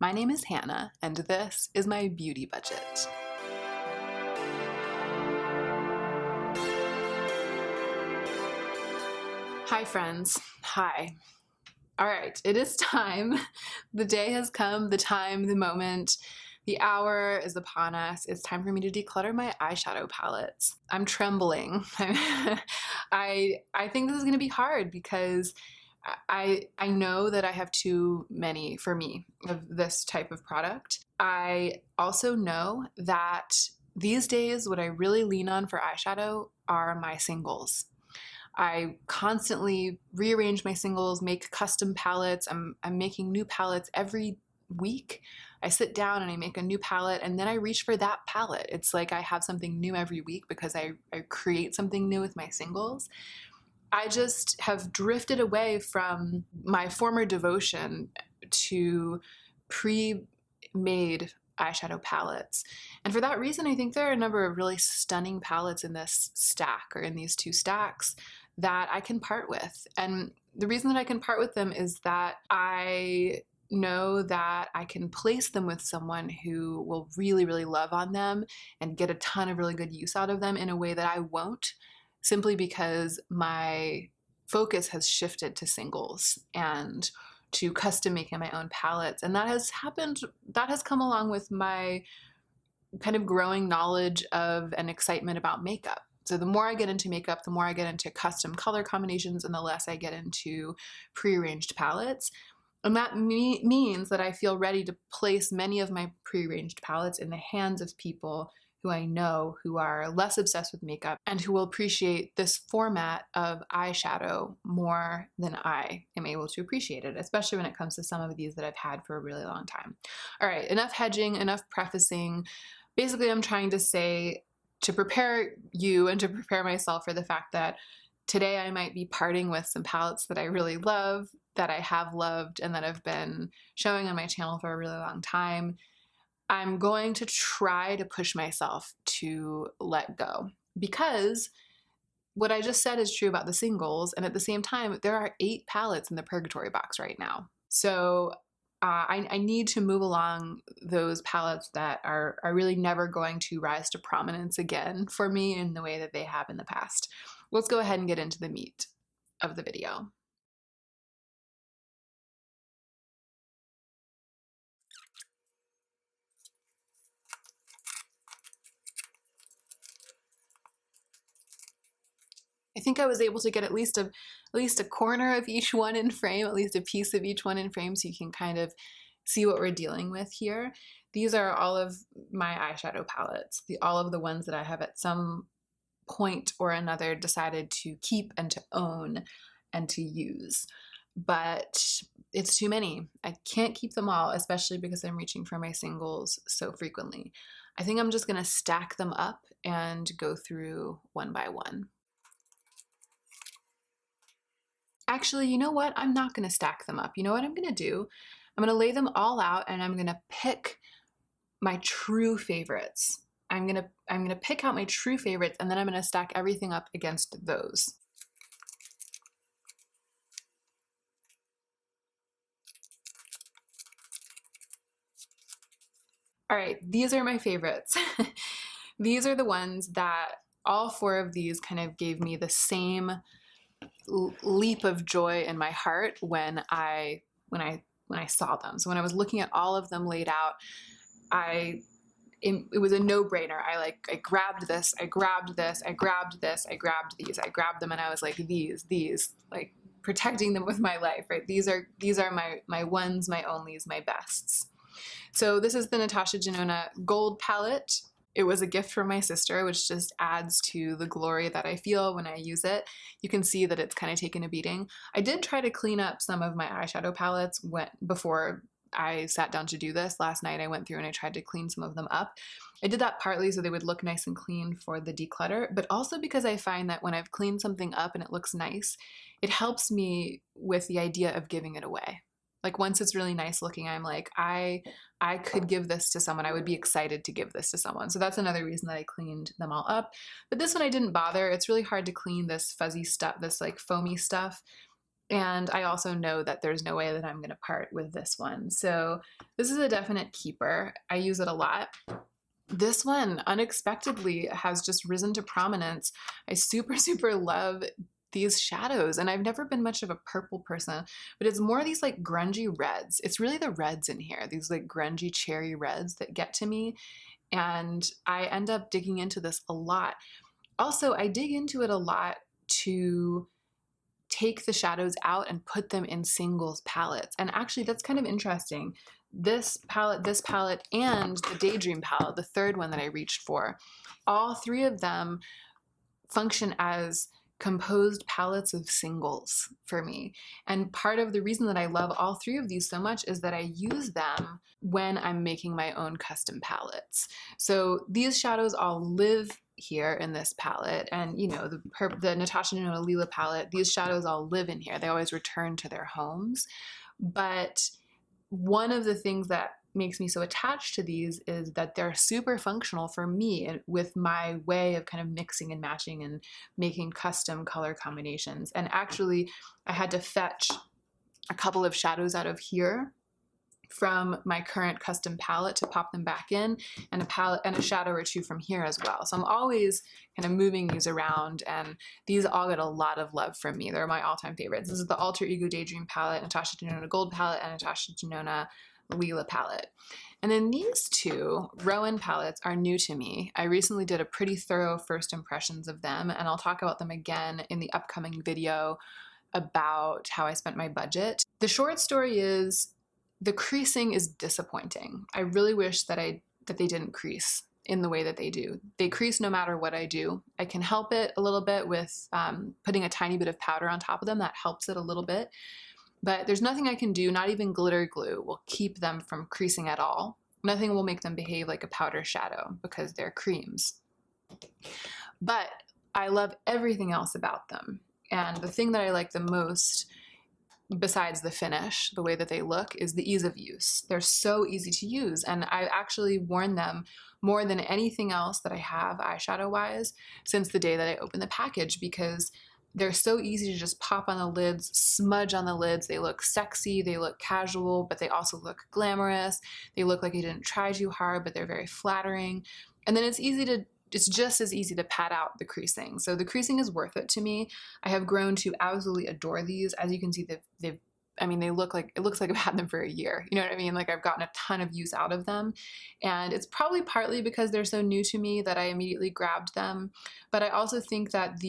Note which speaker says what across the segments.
Speaker 1: My name is Hannah, and this is my beauty budget. Hi friends, hi. All right, it is time. The day has come, the time, the moment. The hour is upon us. It's time for me to declutter my eyeshadow palettes. I'm trembling. I think this is gonna be hard because I know that I have too many for me of this type of product. I also know that these days what I really lean on for eyeshadow are my singles. I constantly rearrange my singles, make custom palettes. I'm making new palettes every week. I sit down and I make a new palette and then I reach for that palette. It's like I have something new every week because I create something new with my singles. I just have drifted away from my former devotion to pre-made eyeshadow palettes. And for that reason, I think there are a number of really stunning palettes in this stack, or in these two stacks, that I can part with. And the reason that I can part with them is that I know that I can place them with someone who will really, really love on them and get a ton of really good use out of them in a way that I won't, simply because my focus has shifted to singles and to custom making my own palettes. And that has come along with my kind of growing knowledge of and excitement about makeup. So the more I get into makeup, the more I get into custom color combinations and the less I get into prearranged palettes. And that means that I feel ready to place many of my prearranged palettes in the hands of people who I know who are less obsessed with makeup and who will appreciate this format of eyeshadow more than I am able to appreciate it, especially when it comes to some of these that I've had for a really long time. All right, enough hedging, enough prefacing. Basically, I'm trying to say, to prepare you and to prepare myself for the fact that today I might be parting with some palettes that I really love, that I have loved, and that have been showing on my channel for a really long time. I'm going to try to push myself to let go, because what I just said is true about the singles, and at the same time, there are 8 palettes in the Purgatory box right now. So I need to move along those palettes that are really never going to rise to prominence again for me in the way that they have in the past. Let's go ahead and get into the meat of the video. I think I was able to get at least a corner of each one in frame, at least a piece of each one in frame, so you can kind of see what we're dealing with here. These are all of my eyeshadow palettes, all of the ones that I have at some point or another decided to keep and to own and to use. But it's too many. I can't keep them all, especially because I'm reaching for my singles so frequently. I think I'm just gonna stack them up and go through one by one. Actually, you know what? I'm not gonna stack them up. You know what I'm gonna do? I'm gonna lay them all out and I'm gonna pick my true favorites. I'm gonna pick out my true favorites and then I'm gonna stack everything up against those. All right, these are my favorites. These are the ones that all 4 of these kind of gave me the same leap of joy in my heart when I saw them. So when I was looking at all of them laid out, it was a no-brainer. I grabbed this, I grabbed this, I grabbed this, I grabbed these, I grabbed them, and I was like, these, like protecting them with my life, right? These are my ones, my onlys, my bests. So this is the Natasha Denona Gold palette. It was a gift from my sister, which just adds to the glory that I feel when I use it. You can see that it's kind of taken a beating. I did try to clean up some of my eyeshadow palettes before I sat down to do this. Last night I went through and I tried to clean some of them up. I did that partly so they would look nice and clean for the declutter, but also because I find that when I've cleaned something up and it looks nice, it helps me with the idea of giving it away. Like once it's really nice looking, I'm like, I could give this to someone. I would be excited to give this to someone. So that's another reason that I cleaned them all up. But this one I didn't bother. It's really hard to clean this fuzzy stuff, this like foamy stuff. And I also know that there's no way that I'm going to part with this one. So this is a definite keeper. I use it a lot. This one unexpectedly has just risen to prominence. I super, super love these shadows, and I've never been much of a purple person, but it's more these like grungy reds. It's really the reds in here, these like grungy cherry reds that get to me, and I end up digging into this a lot. Also, I dig into it a lot to take the shadows out and put them in singles palettes. And actually that's kind of interesting. This palette, and the Daydream palette, the third one that I reached for, all three of them function as composed palettes of singles for me. And part of the reason that I love all three of these so much is that I use them when I'm making my own custom palettes. So these shadows all live here in this palette, and you know, the Natasha Denona Lila palette, these shadows all live in here. They always return to their homes. But one of the things that makes me so attached to these is that they're super functional for me with my way of kind of mixing and matching and making custom color combinations. And actually, I had to fetch a couple of shadows out of here from my current custom palette to pop them back in, and a palette and a shadow or two from here as well. So I'm always kind of moving these around, and these all get a lot of love from me. They're my all-time favorites. This is the Alter Ego Daydream palette, Natasha Denona Gold palette, and Natasha Denona Lila palette. And then these two Rowan palettes are new to me. I recently did a pretty thorough first impressions of them, and I'll talk about them again in the upcoming video about how I spent my budget. The short story is the creasing is disappointing. I really wish that they didn't crease in the way that they do. They crease no matter what I do. I can help it a little bit with putting a tiny bit of powder on top of them. That helps it a little bit. But there's nothing I can do, not even glitter glue will keep them from creasing at all. Nothing will make them behave like a powder shadow because they're creams. But I love everything else about them. And the thing that I like the most, besides the finish, the way that they look, is the ease of use. They're so easy to use, and I've actually worn them more than anything else that I have eyeshadow wise since the day that I opened the package, because they're so easy to just pop on the lids, smudge on the lids. They look sexy, they look casual, but they also look glamorous. They look like you didn't try too hard, but they're very flattering. And then it's just as easy to pat out the creasing. So the creasing is worth it to me. I have grown to absolutely adore these. As you can see, it looks like I've had them for a year. You know what I mean? Like I've gotten a ton of use out of them. And it's probably partly because they're so new to me that I immediately grabbed them. But I also think that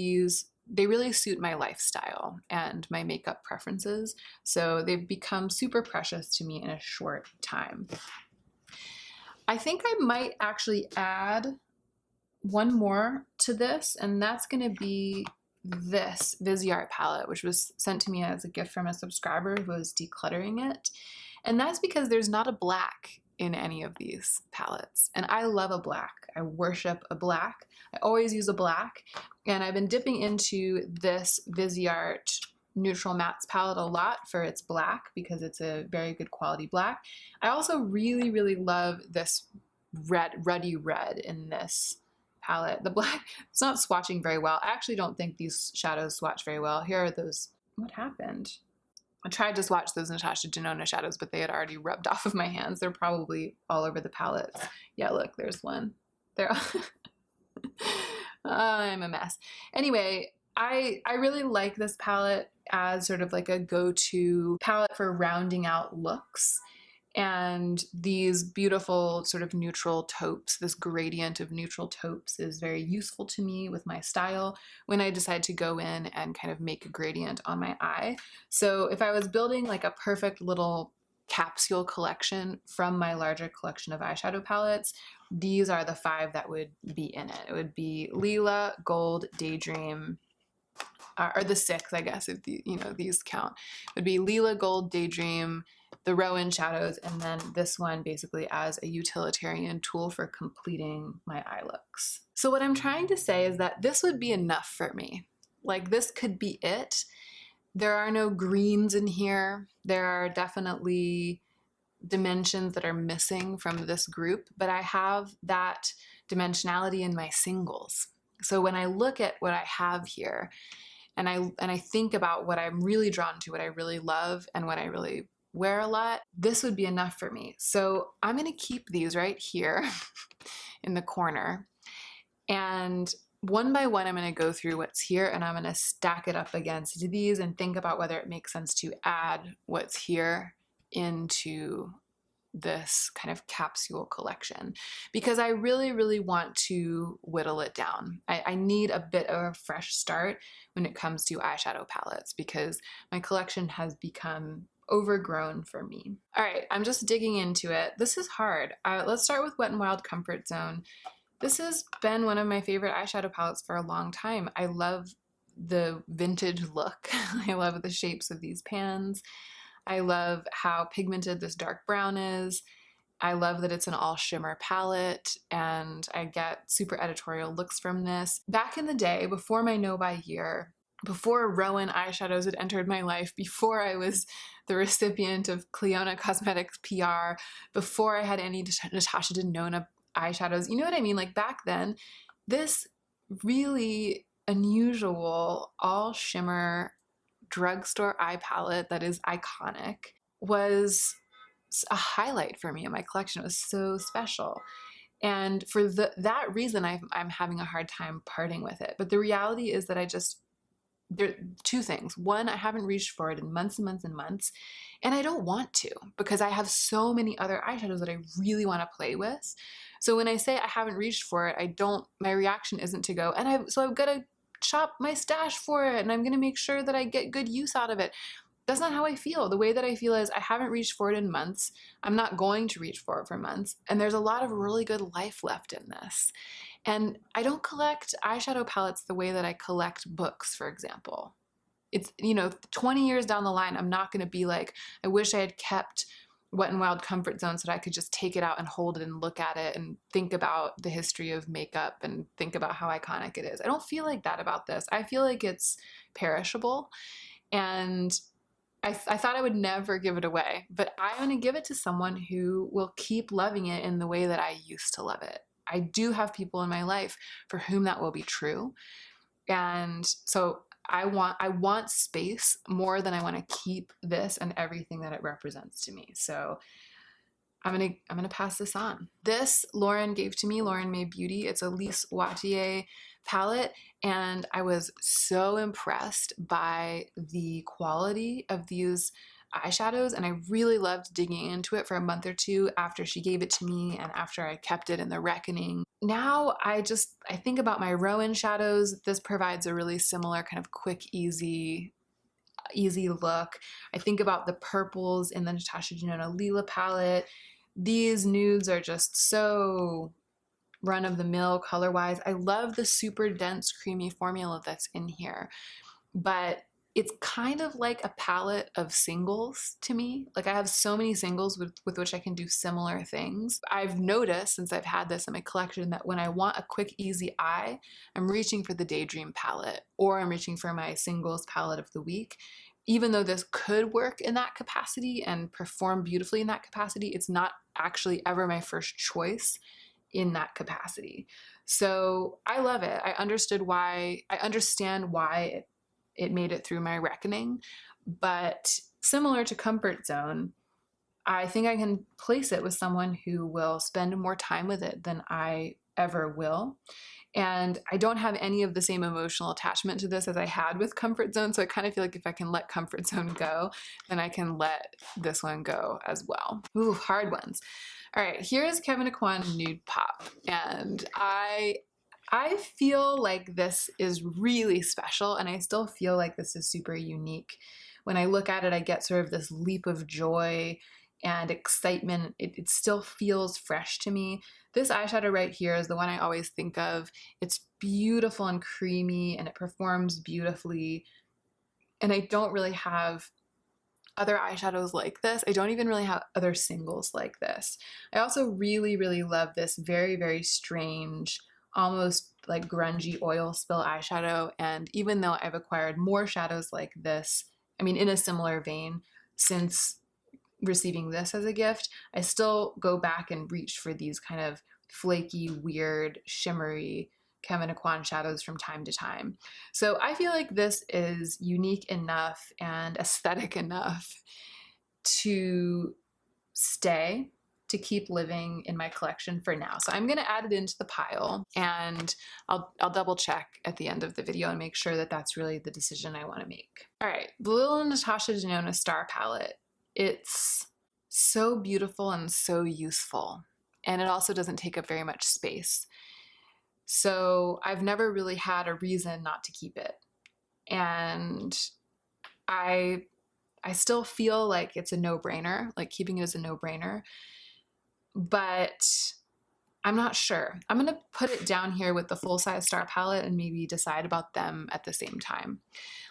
Speaker 1: they really suit my lifestyle and my makeup preferences. So they've become super precious to me in a short time. I think I might actually add one more to this, and that's going to be this Viseart palette, which was sent to me as a gift from a subscriber who was decluttering it. And that's because there's not a black in any of these palettes. And I love a black. I worship a black. I always use a black. And I've been dipping into this Viseart Neutral Mattes palette a lot for its black because it's a very good quality black. I also really, really love this ruddy red in this palette. The black, it's not swatching very well. I actually don't think these shadows swatch very well. Here are those. What happened? I tried to swatch those Natasha Denona shadows, but they had already rubbed off of my hands. They're probably all over the palettes. Yeah, look, there's one. They're I'm a mess. Anyway, I really like this palette as sort of like a go-to palette for rounding out looks. And these beautiful sort of neutral taupes, this gradient of neutral taupes is very useful to me with my style when I decide to go in and kind of make a gradient on my eye. So if I was building like a perfect little capsule collection from my larger collection of eyeshadow palettes, these are the 5 that would be in it. It would be Lila, Gold, Daydream, or the 6, I guess, if these count. It would be Lila, Gold, Daydream, the Rowan shadows, and then this one basically as a utilitarian tool for completing my eye looks. So what I'm trying to say is that this would be enough for me. Like, this could be it. There are no greens in here. There are definitely dimensions that are missing from this group, but I have that dimensionality in my singles. So when I look at what I have here, and I think about what I'm really drawn to, what I really love, and what I really wear a lot, this would be enough for me. So I'm gonna keep these right here in the corner. And one by one, I'm gonna go through what's here and I'm gonna stack it up against these and think about whether it makes sense to add what's here into this kind of capsule collection, because I really, really want to whittle it down. I need a bit of a fresh start when it comes to eyeshadow palettes because my collection has become overgrown for me. All right, I'm just digging into it. This is hard. Let's start with Wet n Wild Comfort Zone. This has been one of my favorite eyeshadow palettes for a long time. I love the vintage look. I love the shapes of these pans. I love how pigmented this dark brown is. I love that it's an all shimmer palette and I get super editorial looks from this. Back in the day, before my No Buy year, before Rowan eyeshadows had entered my life, before I was the recipient of Clionadh Cosmetics PR, before I had any Natasha Denona eyeshadows, you know what I mean? Like back then, this really unusual all shimmer drugstore eye palette that is iconic was a highlight for me in my collection. It was so special. And for that reason, I'm having a hard time parting with it. But the reality is that there are two things. One, I haven't reached for it in months and months and months, and I don't want to because I have so many other eyeshadows that I really want to play with. So when I say I haven't reached for it, my reaction isn't to go, so I've got to shop my stash for it and I'm going to make sure that I get good use out of it. That's not how I feel. The way that I feel is I haven't reached for it in months. I'm not going to reach for it for months. And there's a lot of really good life left in this. And I don't collect eyeshadow palettes the way that I collect books, for example. It's, 20 years down the line, I'm not going to be like, I wish I had kept Wet n Wild Comfort Zone so that I could just take it out and hold it and look at it and think about the history of makeup and think about how iconic it is. I don't feel like that about this. I feel like it's perishable, and I thought I would never give it away, but I'm going to give it to someone who will keep loving it in the way that I used to love it. I do have people in my life for whom that will be true, and so I want space more than I want to keep this and everything that it represents to me. So I'm gonna pass this on. This Lauren gave to me, Lauren May Beauty. It's a Lise Wattier palette, and I was so impressed by the quality of these eyeshadows, and I really loved digging into it for a month or two after she gave it to me and after I kept it in the reckoning. Now I think about my Rowan shadows. This provides a really similar kind of quick, easy look. I think about the purples in the Natasha Denona Lila palette. These nudes are just so run-of-the-mill color-wise. I love the super dense creamy formula that's in here, but it's kind of like a palette of singles to me. Like I have so many singles with which I can do similar things. I've noticed since I've had this in my collection that when I want a quick, easy eye, I'm reaching for the Daydream palette, or I'm reaching for my singles palette of the week. Even though this could work in that capacity and perform beautifully in that capacity, it's not actually ever my first choice in that capacity. So I love it. I understand why it made it through my reckoning, but similar to Comfort Zone, I think I can place it with someone who will spend more time with it than I ever will. And I don't have any of the same emotional attachment to this as I had with Comfort Zone, so I kind of feel like if I can let Comfort Zone go, then I can let this one go as well. Ooh, hard ones. All right, here's Kevyn Aucoin Nudepop, and I feel like this is really special, and I still feel like this is super unique. When I look at it, I get sort of this leap of joy and excitement. It still feels fresh to me. This eyeshadow right here is the one I always think of. It's beautiful and creamy, and it performs beautifully. And I don't really have other eyeshadows like this. I don't even really have other singles like this. I also really, really love this very, very strange, almost like grungy oil spill eyeshadow. And even though I've acquired more shadows like this, I mean, in a similar vein, since receiving this as a gift, I still go back and reach for these kind of flaky, weird, shimmery Kevyn Aucoin shadows from time to time. So I feel like this is unique enough and aesthetic enough to stay, to keep living in my collection for now. So I'm gonna add it into the pile, and I'll double check at the end of the video and make sure that that's really the decision I wanna make. All right, the little Natasha Denona Star palette. It's so beautiful and so useful, and it also doesn't take up very much space. So I've never really had a reason not to keep it. And I still feel like it's a no-brainer, like keeping it is a no-brainer, but I'm not sure. I'm gonna put it down here with the full-size Star palette and maybe decide about them at the same time.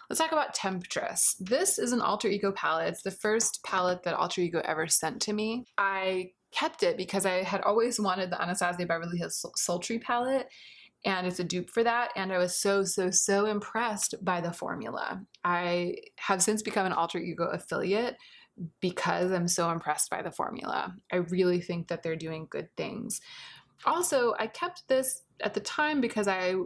Speaker 1: Let's talk about Temptress. This is an alter ego palette. It's the first palette that Alter Ego ever sent to me. I kept it because I had always wanted the Anastasia Beverly Hills Sultry palette, and it's a dupe for that, and I was so impressed by the formula. I have since become an Alter Ego affiliate because I'm so impressed by the formula. I really think that they're doing good things. Also, I kept this at the time because I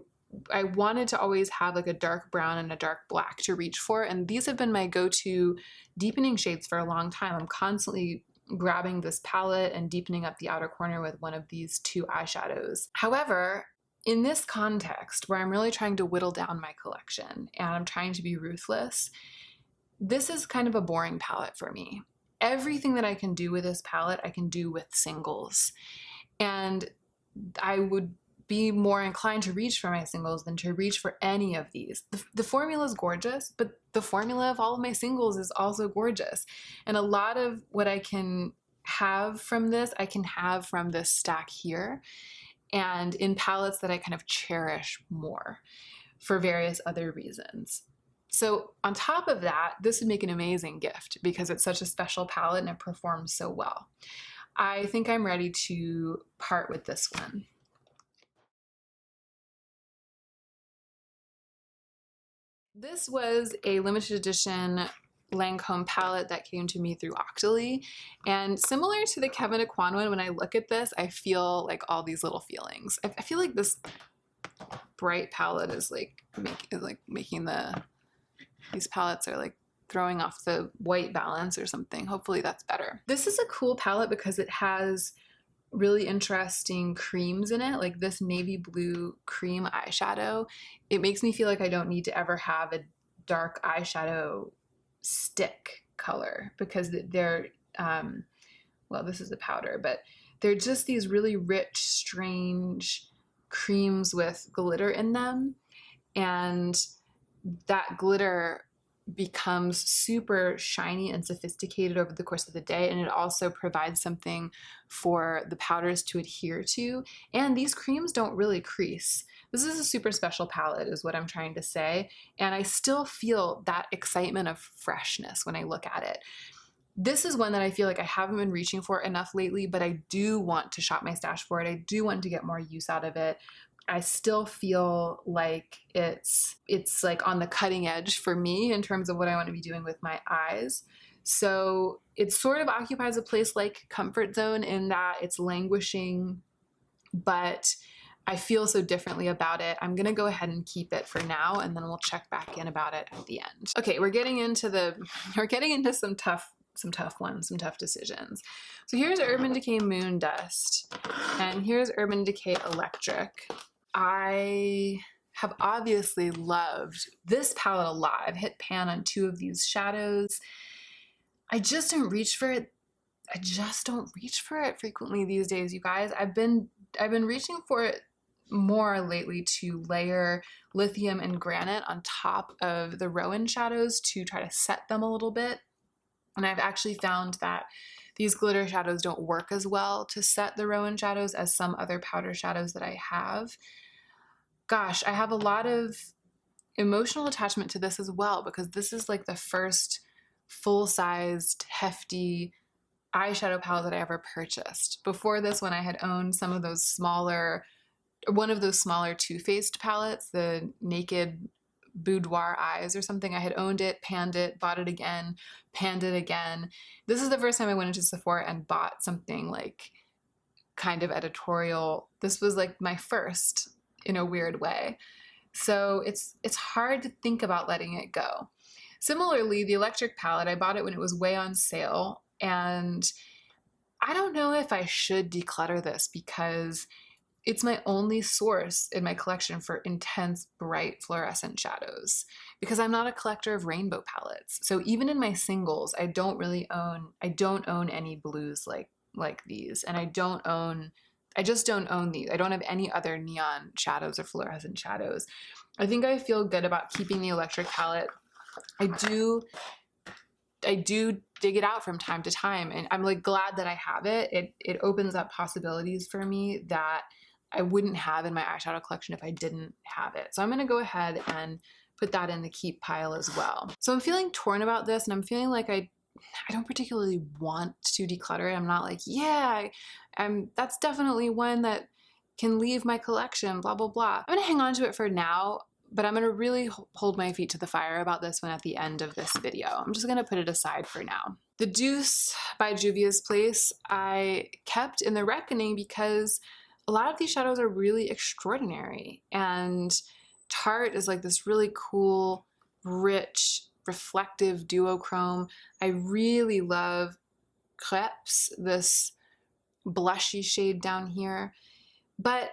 Speaker 1: wanted to always have like a dark brown and a dark black to reach for, and these have been my go-to deepening shades for a long time. I'm constantly grabbing this palette and deepening up the outer corner with one of these two eyeshadows. However, in this context where I'm really trying to whittle down my collection and I'm trying to be ruthless, this is kind of a boring palette for me. Everything that I can do with this palette, I can do with singles. And I would be more inclined to reach for my singles than to reach for any of these. The formula is gorgeous, but the formula of all of my singles is also gorgeous. And a lot of what I can have from this, I can have from this stack here, and in palettes that I kind of cherish more for various other reasons. So on top of that, this would make an amazing gift because it's such a special palette and it performs so well. I think I'm ready to part with this one. This was a limited edition Lancome palette that came to me through Octoly, and similar to the Kevyn Aucoin one, when I look at this, I feel like all these little feelings. I feel like this bright palette is like making these palettes are like throwing off the white balance or something. Hopefully that's better. This is a cool palette because it has really interesting creams in it, like this navy blue cream eyeshadow. It makes me feel like I don't need to ever have a dark eyeshadow stick color because they're, well, this is a powder, but they're just these really rich, strange creams with glitter in them. And that glitter becomes super shiny and sophisticated over the course of the day, and it also provides something for the powders to adhere to, and these creams don't really crease. This is a super special palette is what I'm trying to say, and I still feel that excitement of freshness when I look at it. This is one that I feel like I haven't been reaching for enough lately, but I do want to shop my stash for it. I do want to get more use out of it. I still feel like it's like on the cutting edge for me in terms of what I want to be doing with my eyes. So it sort of occupies a place like comfort zone in that it's languishing, but I feel so differently about it. I'm gonna go ahead and keep it for now, and then we'll check back in about it at the end. Okay, we're getting into some tough ones, some tough decisions. So here's Urban Decay Moon Dust, and here's Urban Decay Electric. I have obviously loved this palette a lot. I've hit pan on 2 of these shadows. I just don't reach for it. I just don't reach for it frequently these days, you guys. I've been reaching for it more lately to layer lithium and granite on top of the Rowan shadows to try to set them a little bit. And I've actually found that these glitter shadows don't work as well to set the Rowan shadows as some other powder shadows that I have. Gosh, I have a lot of emotional attachment to this as well because this is like the first full-sized, hefty eyeshadow palette that I ever purchased. Before this one, I had owned some of those smaller, one of those smaller Too Faced palettes, the Naked Boudoir Eyes or something. I had owned it, panned it, bought it again, panned it again. This is the first time I went into Sephora and bought something like kind of editorial. This was like my first in a weird way. So it's hard to think about letting it go. Similarly, the electric palette, I bought it when it was way on sale, and I don't know if I should declutter this because it's my only source in my collection for intense, bright fluorescent shadows, because I'm not a collector of rainbow palettes. So even in my singles, I don't own any blues like these, and I just don't own these. I don't have any other neon shadows or fluorescent shadows. I think I feel good about keeping the electric palette. I do dig it out from time to time, and I'm like glad that I have it. It opens up possibilities for me that I wouldn't have in my eyeshadow collection if I didn't have it. So I'm gonna go ahead and put that in the keep pile as well. So I'm feeling torn about this, and I'm feeling like I don't particularly want to declutter it. I'm not like, yeah, that's definitely one that can leave my collection, blah, blah, blah. I'm gonna hang on to it for now, but I'm gonna really hold my feet to the fire about this one at the end of this video. I'm just gonna put it aside for now. The Deuce by Juvia's Place I kept in the reckoning because a lot of these shadows are really extraordinary, and Tarte is like this really cool, rich, reflective duochrome. I really love Crepes, this blushy shade down here, but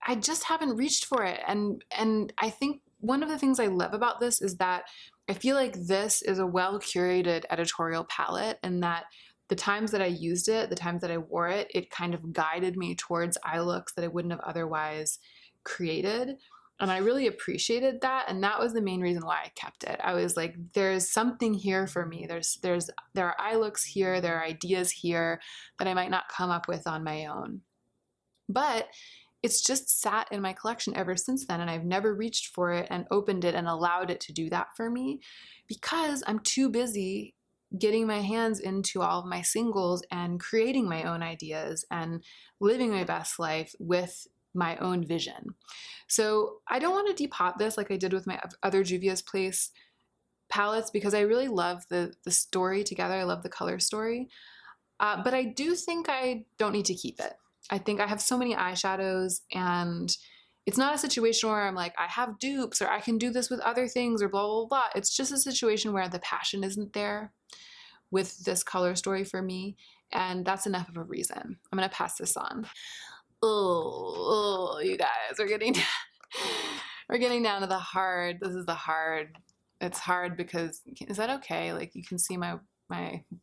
Speaker 1: I just haven't reached for it. And I think one of the things I love about this is that I feel like this is a well-curated editorial palette, and that the times that I used it, the times that I wore it, it kind of guided me towards eye looks that I wouldn't have otherwise created. And I really appreciated that, and that was the main reason why I kept it. I was like, there's something here for me. There are eye looks here, there are ideas here that I might not come up with on my own. But it's just sat in my collection ever since then, and I've never reached for it and opened it and allowed it to do that for me because I'm too busy getting my hands into all of my singles and creating my own ideas and living my best life with my own vision. So I don't want to depot this like I did with my other Juvia's Place palettes because I really love the story together. I love the color story. But I do think I don't need to keep it. I think I have so many eyeshadows, and it's not a situation where I'm like, I have dupes or I can do this with other things or blah, blah, blah. It's just a situation where the passion isn't there with this color story for me, and that's enough of a reason. I'm gonna pass this on. Oh, you guys, we're getting down to the hard. This is the hard. It's hard because, is that okay? Like, you can see my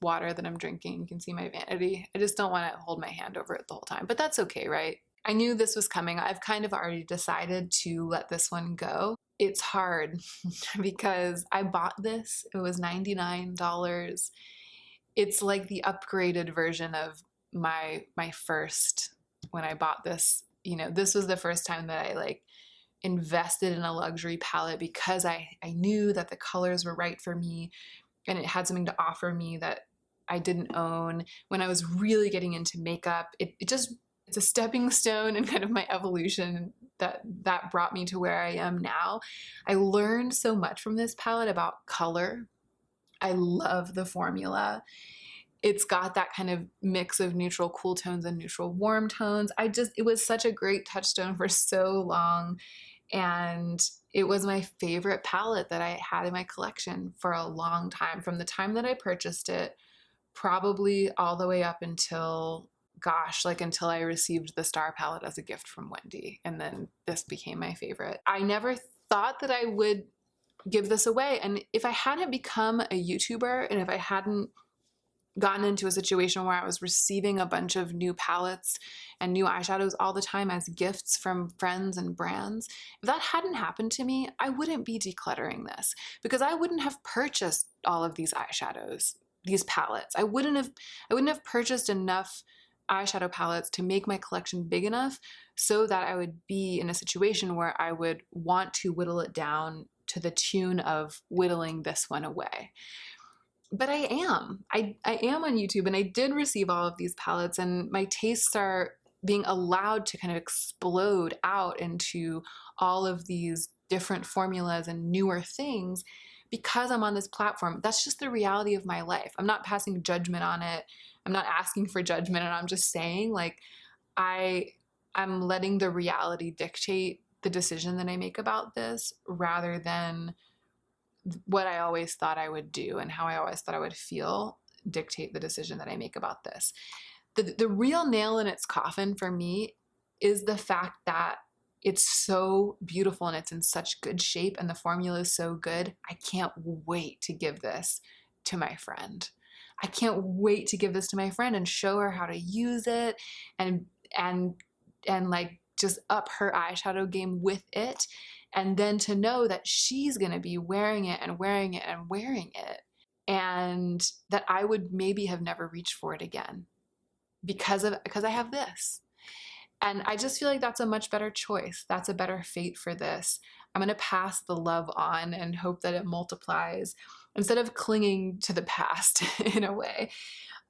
Speaker 1: water that I'm drinking. You can see my vanity. I just don't want to hold my hand over it the whole time, but that's okay, right? I knew this was coming. I've kind of already decided to let this one go. It's hard because I bought this. It was $99. It's like the upgraded version of my first, when I bought this. You know, this was the first time that I like invested in a luxury palette because I knew that the colors were right for me and it had something to offer me that I didn't own. When I was really getting into makeup, it's a stepping stone in kind of my evolution that brought me to where I am now. I learned so much from this palette about color. I love the formula. It's got that kind of mix of neutral cool tones and neutral warm tones. It was such a great touchstone for so long. And it was my favorite palette that I had in my collection for a long time, from the time that I purchased it, probably all the way up until, gosh, like until I received the Star palette as a gift from Wendy. And then this became my favorite. I never thought that I would give this away. And if I hadn't become a YouTuber, and if I hadn't gotten into a situation where I was receiving a bunch of new palettes and new eyeshadows all the time as gifts from friends and brands, if that hadn't happened to me, I wouldn't be decluttering this, because I wouldn't have purchased all of these eyeshadows, these palettes. I wouldn't have purchased enough eyeshadow palettes to make my collection big enough so that I would be in a situation where I would want to whittle it down to the tune of whittling this one away. But I am on YouTube, and I did receive all of these palettes, and my tastes are being allowed to kind of explode out into all of these different formulas and newer things because I'm on this platform. That's just the reality of my life. I'm not passing judgment on it. I'm not asking for judgment, and I'm just saying, like, I I'm letting the reality dictate the decision that I make about this rather than what I always thought I would do and how I always thought I would feel dictate the decision that I make about this. The real nail in its coffin for me is the fact that it's so beautiful and it's in such good shape and the formula is so good. I can't wait to give this to my friend. I can't wait to give this to my friend and show her how to use it and like just up her eyeshadow game with it. And then to know that she's going to be wearing it and wearing it and wearing it, and that I would maybe have never reached for it again because I have this. And I just feel like that's a much better choice. That's a better fate for this. I'm going to pass the love on and hope that it multiplies instead of clinging to the past in a way.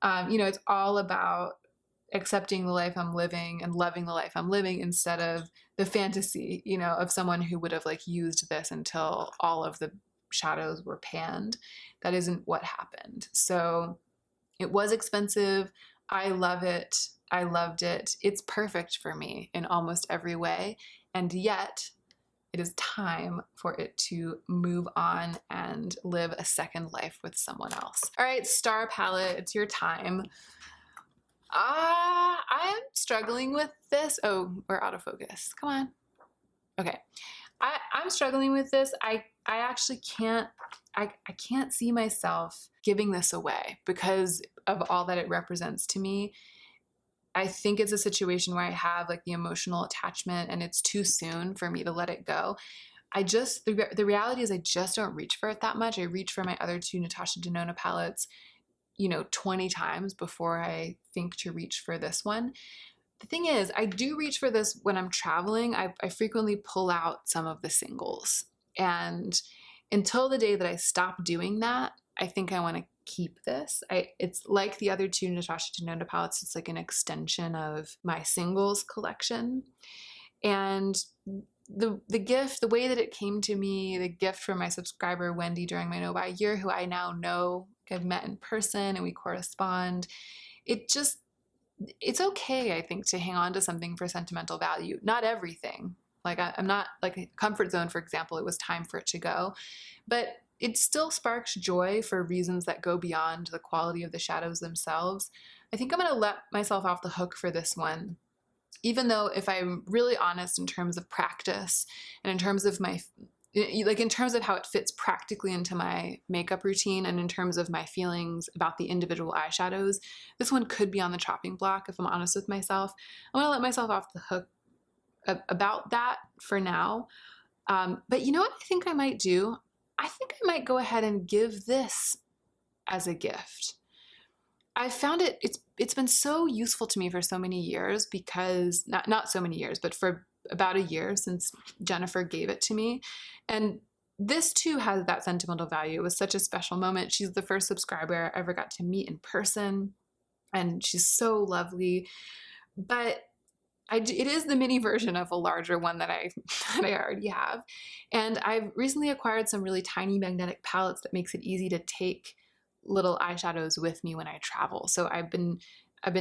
Speaker 1: It's all about accepting the life I'm living and loving the life I'm living instead of the fantasy, of someone who would have like used this until all of the shadows were panned. That isn't what happened. So it was expensive. I love it. I loved it. It's perfect for me in almost every way. And yet it is time for it to move on and live a second life with someone else. All right, Star Palette, it's your time. I am struggling with this. Oh, we're out of focus. Come on. Okay. I'm struggling with this. I actually can't see myself giving this away because of all that it represents to me. I think it's a situation where I have like the emotional attachment and it's too soon for me to let it go. The reality is I just don't reach for it that much. I reach for my other two Natasha Denona palettes, 20 times before I think to reach for this one. The thing is, I do reach for this when I'm traveling. I frequently pull out some of the singles. And until the day that I stop doing that, I think I want to keep this. It's like the other two Natasha Denona palettes. It's like an extension of my singles collection. And the gift, the way that it came to me, the gift from my subscriber Wendy during my no-buy year, who I now know, I've met in person and we correspond. It's okay, I think, to hang on to something for sentimental value. Not everything. Like I'm not like a comfort zone, for example, it was time for it to go. But it still sparks joy for reasons that go beyond the quality of the shadows themselves. I think I'm going to let myself off the hook for this one. Even though if I'm really honest in terms of practice and in terms of in terms of how it fits practically into my makeup routine and in terms of my feelings about the individual eyeshadows, this one could be on the chopping block if I'm honest with myself. I'm gonna let myself off the hook about that for now. But you know what I think I might do? I think I might go ahead and give this as a gift. I found it's been so useful to me for so many years because, not so many years, but for about a year since Jennifer gave it to me. And this too has that sentimental value. It was such a special moment. She's the first subscriber I ever got to meet in person, and she's so lovely. But it is the mini version of a larger one that I already have. And I've recently acquired some really tiny magnetic palettes that makes it easy to take little eyeshadows with me when I travel. So I've been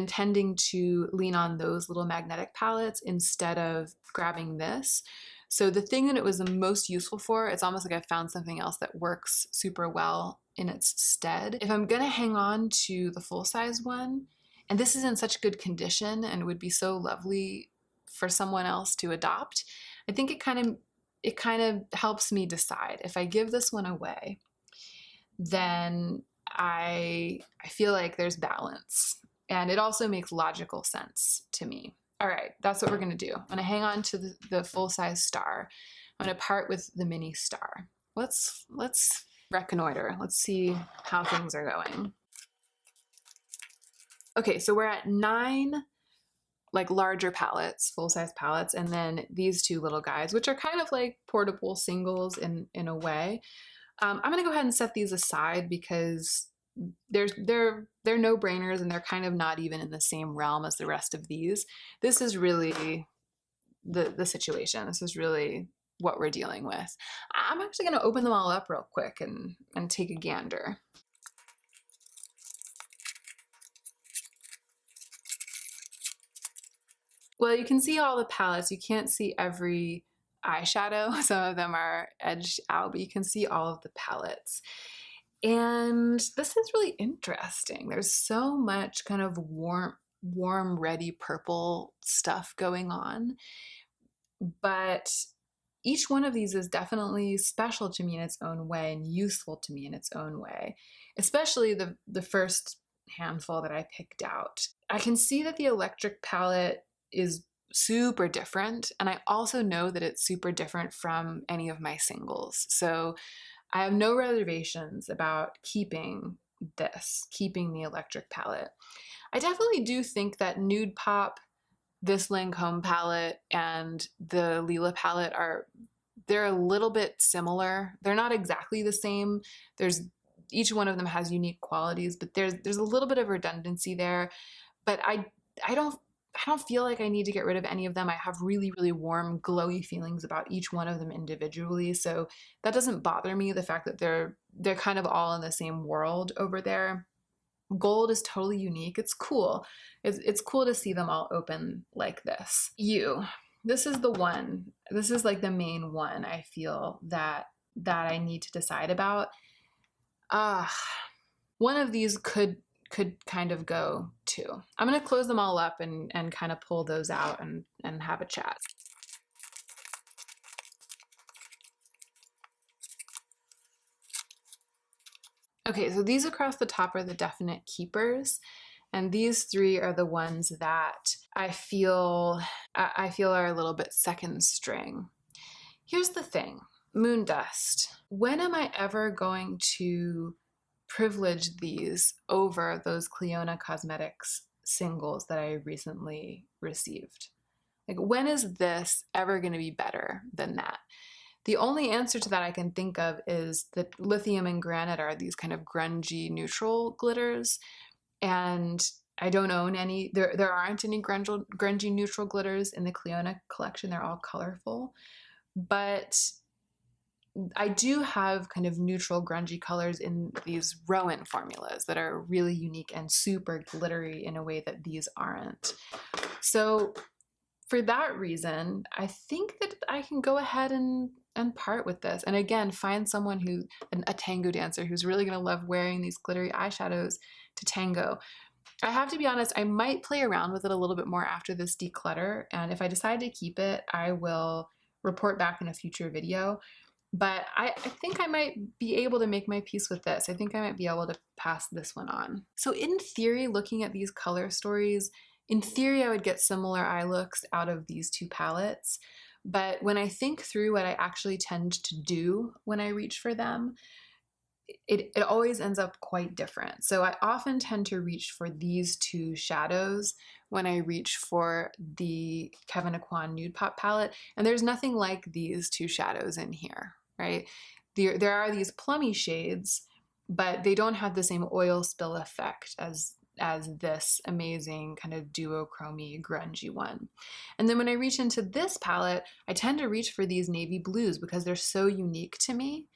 Speaker 1: tending to lean on those little magnetic palettes instead of grabbing this. So the thing that it was the most useful for, it's almost like I found something else that works super well in its stead. If I'm gonna hang on to the full-size one, and this is in such good condition and would be so lovely for someone else to adopt, I think it kind of helps me decide. If I give this one away, then I feel like there's balance. And it also makes logical sense to me. All right, that's what we're gonna do. I'm gonna hang on to the full-size star. I'm gonna part with the mini star. Let's reconnoiter. Let's see how things are going. Okay, so we're at 9 like larger palettes, full-size palettes, and then these 2 little guys, which are kind of like portable singles in a way. I'm gonna go ahead and set these aside because they're no-brainers and they're kind of not even in the same realm as the rest of these. This is really the situation. This is really what we're dealing with. I'm actually gonna open them all up real quick and take a gander. Well, you can see all the palettes. You can't see every eyeshadow. Some of them are edged out, but you can see all of the palettes. And this is really interesting. There's so much kind of warm, reddy purple stuff going on. But each one of these is definitely special to me in its own way and useful to me in its own way, especially the first handful that I picked out. I can see that the electric palette is super different, and I also know that it's super different from any of my singles. So I have no reservations about keeping the electric palette. I definitely do think that Nudepop, this Lancome palette, and the Lila palette they're a little bit similar. They're not exactly the same. Each one of them has unique qualities, but there's a little bit of redundancy there. But I don't feel like I need to get rid of any of them. I have really, really warm, glowy feelings about each one of them individually. So that doesn't bother me, the fact that they're kind of all in the same world over there. Gold is totally unique. It's cool. It's cool to see them all open like this. This is the one. This is like the main one I feel that I need to decide about. One of these could kind of go too. I'm gonna close them all up and kind of pull those out and have a chat. Okay, so these across the top are the definite keepers, and these three are the ones that I feel are a little bit second string. Here's the thing, Moon Dust. When am I ever going to privilege these over those Clionadh Cosmetics singles that I recently received? Like, when is this ever going to be better than that? The only answer to that I can think of is that Lithium and Granite are these kind of grungy neutral glitters, and I don't own any. There aren't any grungy neutral glitters in the Clionadh collection. They're all colorful, but I do have kind of neutral grungy colors in these Rowan formulas that are really unique and super glittery in a way that these aren't. So for that reason, I think that I can go ahead and part with this. And again, find someone a tango dancer who's really gonna love wearing these glittery eyeshadows to tango. I have to be honest, I might play around with it a little bit more after this declutter. And if I decide to keep it, I will report back in a future video. But I think I might be able to make my peace with this. I think I might be able to pass this one on. So in theory, looking at these color stories, in theory, I would get similar eye looks out of these two palettes. But when I think through what I actually tend to do when I reach for them, it always ends up quite different. So I often tend to reach for these two shadows when I reach for the Kevyn Aucoin Nudepop Palette, and there's nothing like these two shadows in here, right? There are these plummy shades, but they don't have the same oil spill effect as this amazing kind of duochromy grungy one. And then when I reach into this palette, I tend to reach for these navy blues because they're so unique to me.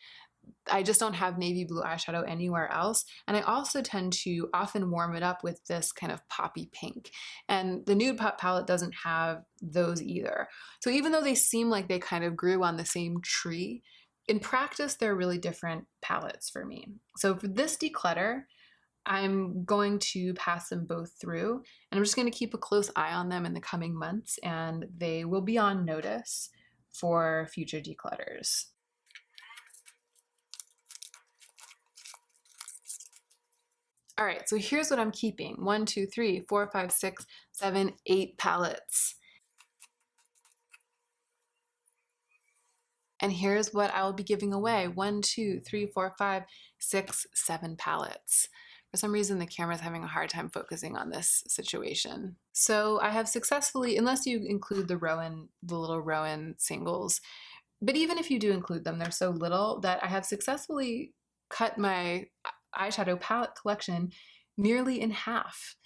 Speaker 1: I just don't have navy blue eyeshadow anywhere else. And I also tend to often warm it up with this kind of poppy pink. And the Nudepop palette doesn't have those either. So even though they seem like they kind of grew on the same tree, in practice, they're really different palettes for me. So for this declutter, I'm going to pass them both through, and I'm just going to keep a close eye on them in the coming months, and they will be on notice for future declutters. All right, so here's what I'm keeping. 1, 2, 3, 4, 5, 6, 7, 8 palettes. And here's what I will be giving away. 1, 2, 3, 4, 5, 6, 7 palettes. For some reason, the camera's having a hard time focusing on this situation. So I have successfully, unless you include the little Rowan singles, but even if you do include them, they're so little that I have successfully cut my eyeshadow palette collection nearly in half.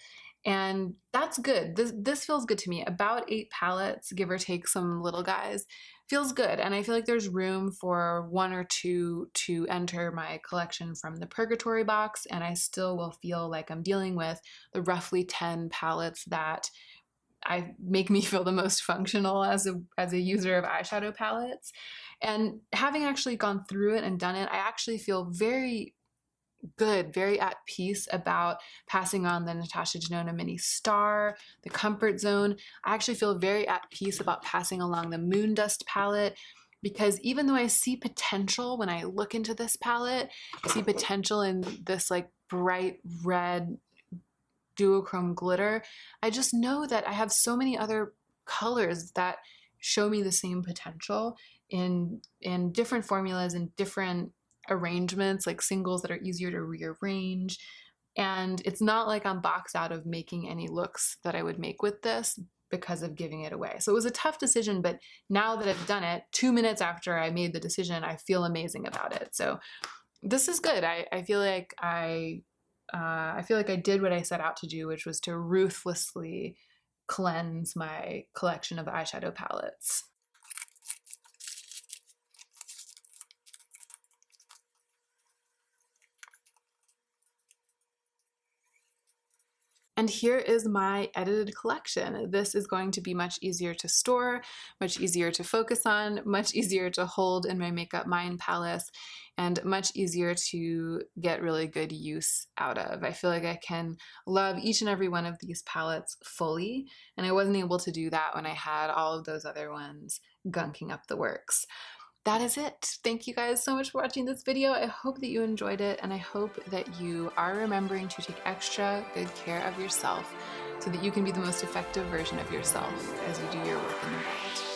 Speaker 1: And that's good. This feels good to me. About 8 palettes, give or take some little guys, feels good. And I feel like there's room for 1 or 2 to enter my collection from the Purgatory box, and I still will feel like I'm dealing with the roughly 10 palettes that make me feel the most functional as a user of eyeshadow palettes. And having actually gone through it and done it, I actually feel very good, very at peace about passing on the Natasha Denona Mini Star, the Comfort Zone. I actually feel very at peace about passing along the Moon Dust palette, because even though I see potential when I look into this palette, I see potential in this like bright red duochrome glitter, I just know that I have so many other colors that show me the same potential in different formulas and different arrangements, like singles that are easier to rearrange. And it's not like I'm boxed out of making any looks that I would make with this because of giving it away. So it was a tough decision, but now that I've done it, 2 minutes after I made the decision, I feel amazing about it. So this is good. I feel like I did what I set out to do, which was to ruthlessly cleanse my collection of eyeshadow palettes. And here is my edited collection. This is going to be much easier to store, much easier to focus on, much easier to hold in my Makeup Mind palace, and much easier to get really good use out of. I feel like I can love each and every one of these palettes fully, and I wasn't able to do that when I had all of those other ones gunking up the works. That is it. Thank you guys so much for watching this video. I hope that you enjoyed it, and I hope that you are remembering to take extra good care of yourself so that you can be the most effective version of yourself as you do your work in the world.